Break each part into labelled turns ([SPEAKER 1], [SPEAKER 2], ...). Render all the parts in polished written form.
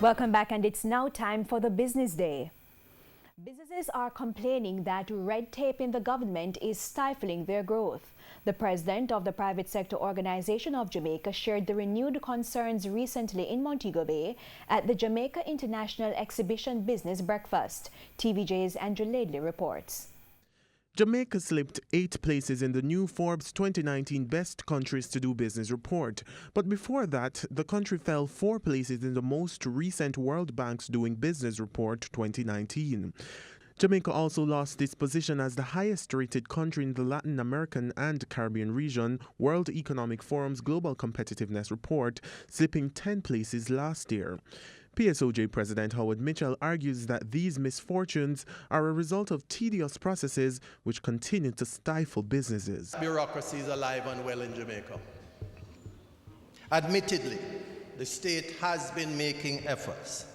[SPEAKER 1] Welcome back, and it's now time for the Business Day. Businesses are complaining that red tape in the government is stifling their growth. The president of the private sector organization of Jamaica shared the renewed concerns recently in Montego Bay at the Jamaica International Exhibition Business Breakfast. TVJ's Andrew Laidley reports.
[SPEAKER 2] Jamaica slipped 8 places in the new Forbes 2019 Best Countries to Do Business report. But before that, the country fell 4 places in the most recent World Bank's Doing Business report 2019. Jamaica also lost its position as the highest-rated country in the Latin American and Caribbean region World Economic Forum's Global Competitiveness Report, slipping 10 places last year. PSOJ President Howard Mitchell argues that these misfortunes are a result of tedious processes which continue to stifle businesses.
[SPEAKER 3] Bureaucracy is alive and well in Jamaica. Admittedly, the state has been making efforts.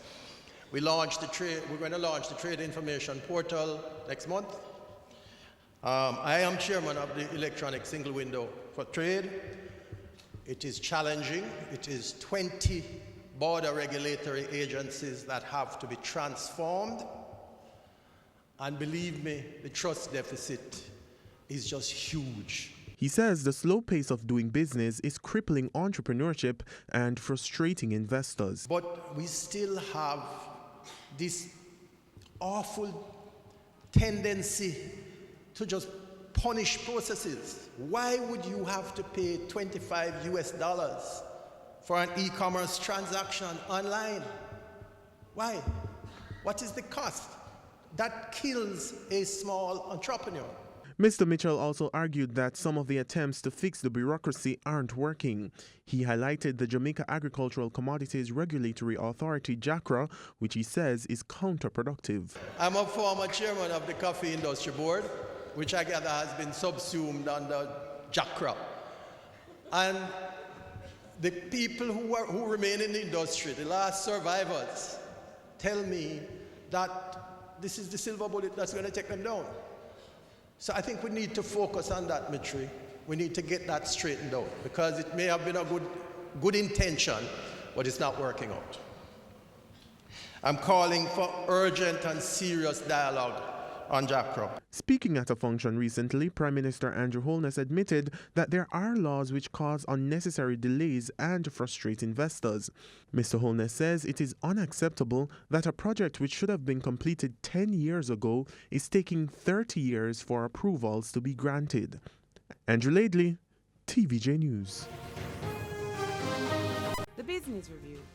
[SPEAKER 3] We're going to launch the Trade Information Portal next month. I am chairman of the Electronic Single Window for Trade. It is challenging. It is 20 border regulatory agencies that have to be transformed. And believe me, the trust deficit is just huge.
[SPEAKER 2] He says the slow pace of doing business is crippling entrepreneurship and frustrating investors.
[SPEAKER 3] But we still have this awful tendency to just punish processes. Why would you have to pay $25 for an e-commerce transaction online? Why? What is the cost? That kills a small entrepreneur.
[SPEAKER 2] Mr. Mitchell also argued that some of the attempts to fix the bureaucracy aren't working. He highlighted the Jamaica Agricultural Commodities Regulatory Authority, JACRA, which he says is counterproductive.
[SPEAKER 3] I'm a former chairman of the Coffee Industry Board, which I gather has been subsumed under JACRA. And the people who remain in the industry, the last survivors, tell me that this is the silver bullet that's going to take them down. So I think we need to focus on that, Mitri. We need to get that straightened out, because it may have been a good intention, but it's not working out. I'm calling for urgent and serious dialogue on JACRA.
[SPEAKER 2] Speaking at a function recently, Prime Minister Andrew Holness admitted that there are laws which cause unnecessary delays and frustrate investors. Mr. Holness says it is unacceptable that a project which should have been completed 10 years ago is taking 30 years for approvals to be granted. Andrew Laidley, TVJ News.
[SPEAKER 4] The Business Review.